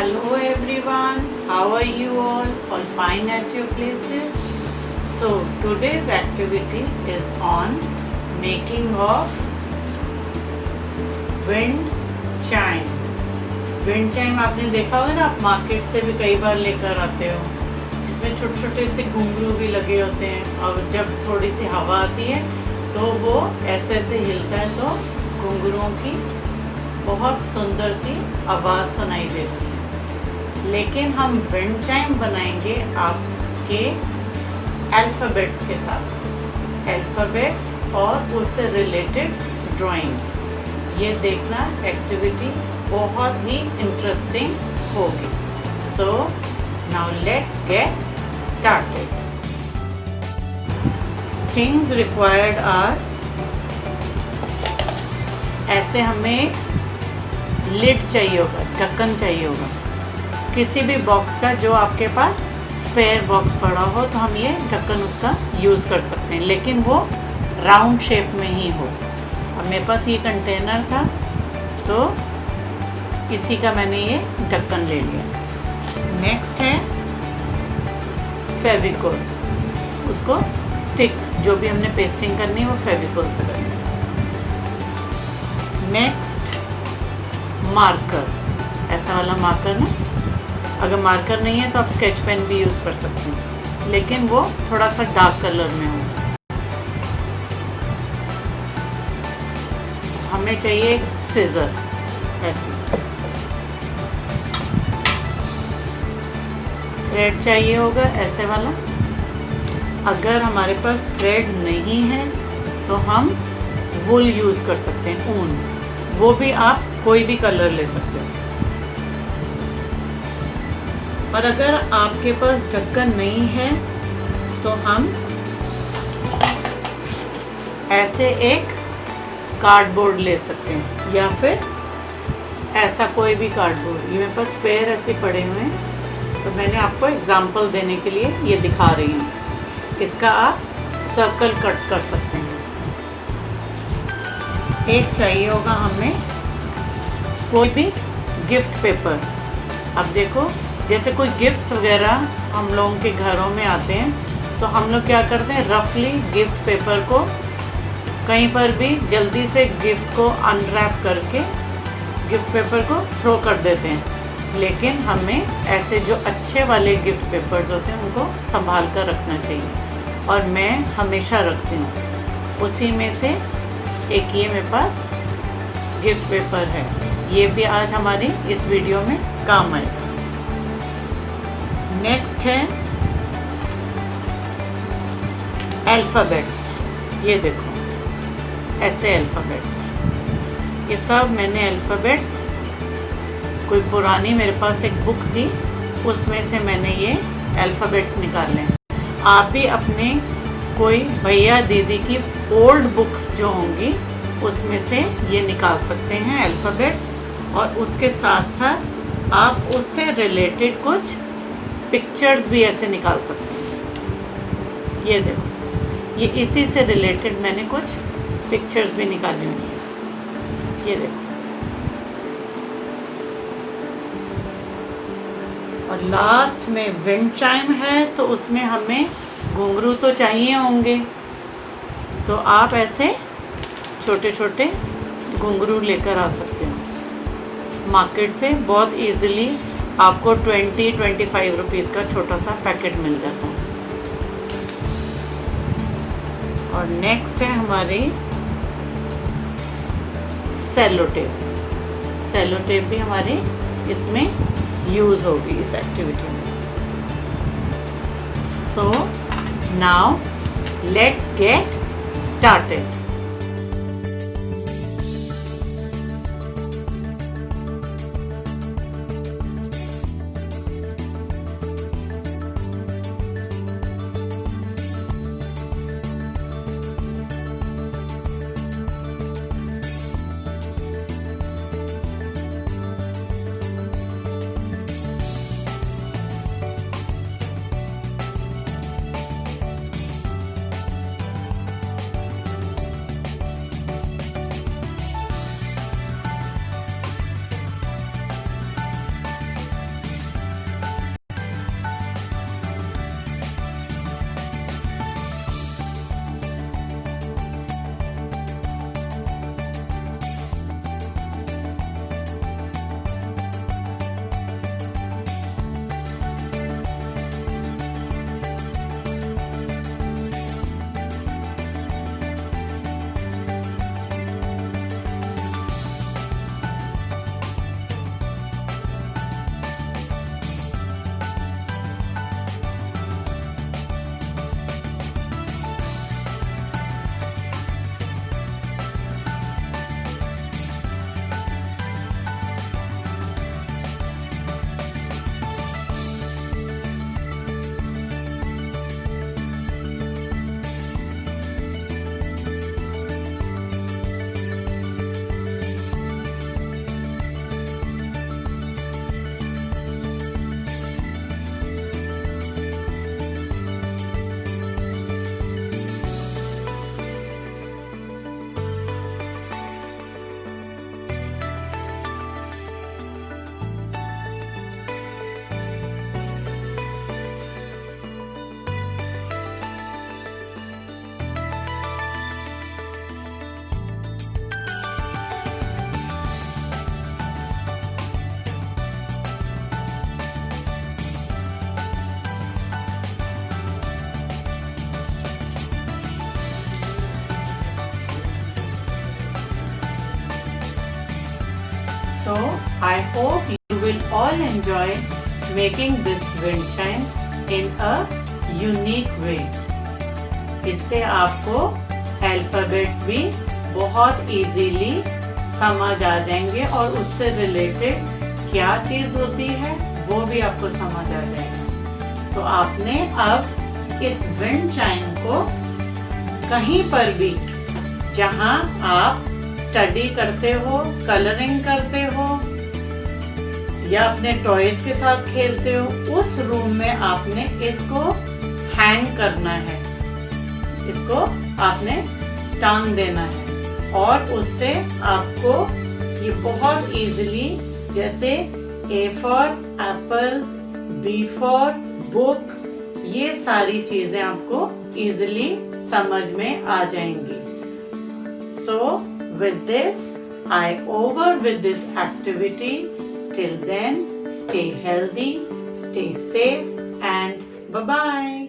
Hello everyone, how are you all fine at your places? So today's activity is on making of wind chime. Wind chime आपने देखा होगा ना, आप market से भी कई बार लेकर आते हो, जिसमें छोटे छोटे से घुंघरू भी लगे होते हैं और जब थोड़ी सी हवा आती है तो वो ऐसे ऐसे हिलता है तो घुंघरुओं की बहुत सुंदर सी आवाज़ सुनाई देती है। लेकिन हम विंड चाइम बनाएंगे आपके अल्फ़ाबेट्स के साथ, अल्फ़ाबेट्स और उससे रिलेटेड ड्राइंग। ये देखना एक्टिविटी बहुत ही इंटरेस्टिंग होगी। So now let's get started. Things required are, ऐसे हमें लिड चाहिए होगा, ढक्कन चाहिए होगा किसी भी बॉक्स का, जो आपके पास स्पेयर बॉक्स पड़ा हो तो हम ये ढक्कन उसका यूज़ कर सकते हैं, लेकिन वो राउंड शेप में ही हो। अब मेरे पास ये कंटेनर था तो इसी का मैंने ये ढक्कन ले लिया। नेक्स्ट है फेविकोल, उसको स्टिक, जो भी हमने पेस्टिंग करनी है वो फेविकोल से करनी है। नेक्स्ट मार्कर, ऐसा वाला मार्कर ना, अगर मार्कर नहीं है तो आप स्केच पेन भी यूज़ कर सकते हैं, लेकिन वो थोड़ा सा डार्क कलर में हो। हमें चाहिए सीजर, ऐसे थ्रेड चाहिए होगा ऐसे वाला। अगर हमारे पास थ्रेड नहीं है तो हम वूल यूज़ कर सकते हैं, ऊन, वो भी आप कोई भी कलर ले सकते हैं। और अगर आपके पास ढक्कन नहीं है तो हम ऐसे एक कार्डबोर्ड ले सकते हैं, या फिर ऐसा कोई भी कार्डबोर्ड। ये मेरे पास स्पेयर ऐसे पड़े हुए हैं तो मैंने आपको एग्जांपल देने के लिए ये दिखा रही हूँ। इसका आप सर्कल कट कर सकते हैं। एक चाहिए होगा हमें कोई भी गिफ्ट पेपर। अब देखो, जैसे कोई गिफ्ट वगैरह हम लोगों के घरों में आते हैं तो हम लोग क्या करते हैं, रफली गिफ्ट पेपर को कहीं पर भी जल्दी से गिफ्ट को अनरैप करके गिफ्ट पेपर को थ्रो कर देते हैं। लेकिन हमें ऐसे जो अच्छे वाले गिफ्ट पेपर्स होते हैं उनको संभाल कर रखना चाहिए, और मैं हमेशा रखती हूँ। उसी में से एक ये मेरे पास गिफ्ट पेपर है, ये भी आज हमारी इस वीडियो में काम आएगा। नेक्स्ट है अल्फ़ाबेट्स। ये देखो ऐसे अल्फ़ाबेट्स, ये सब मैंने अल्फ़ाबेट्स, कोई पुरानी मेरे पास एक बुक थी उसमें से मैंने ये अल्फ़ाबेट्स निकाले। आप भी अपने कोई भैया दीदी की ओल्ड बुक्स जो होंगी उसमें से ये निकाल सकते हैं अल्फ़ाबेट्स, और उसके साथ साथ आप उससे रिलेटेड कुछ पिक्चर्स भी ऐसे निकाल सकते हैं। ये देखो, ये इसी से रिलेटेड मैंने कुछ पिक्चर्स भी निकाली हुई हैं। ये देखो, और लास्ट में विंड चाइम है तो उसमें हमें घुंघरू तो चाहिए होंगे, तो आप ऐसे छोटे छोटे घुंघरू लेकर आ सकते हो मार्केट से। बहुत इजीली आपको 20-25 रुपीज़ का छोटा सा पैकेट मिल जाता है। और नेक्स्ट है हमारी सेलो टेप। सेलो टेप भी हमारी इसमें यूज़ होगी इस एक्टिविटी में। सो now let's get started. So I hope you will all enjoy making this wind chime in a unique way. इससे आपको अल्फाबेट भी बहुत इजीली समझ आ जाएंगे और उससे रिलेटेड क्या चीज होती है वो भी आपको समझ आ जाएगा। तो आपने अब इस विंड चाइम को कहीं पर भी जहां आप स्टडी करते हो, कलरिंग करते हो या अपने टॉयज के साथ खेलते हो, उस रूम में आपने इसको हैंग करना है, इसको आपने टांग देना है और उससे आपको ये बहुत इजीली, जैसे A for Apple, B for book, ये सारी चीजें आपको इजीली समझ में आ जाएंगी। So with this, I over with this activity. Till then, stay healthy, stay safe and bye-bye.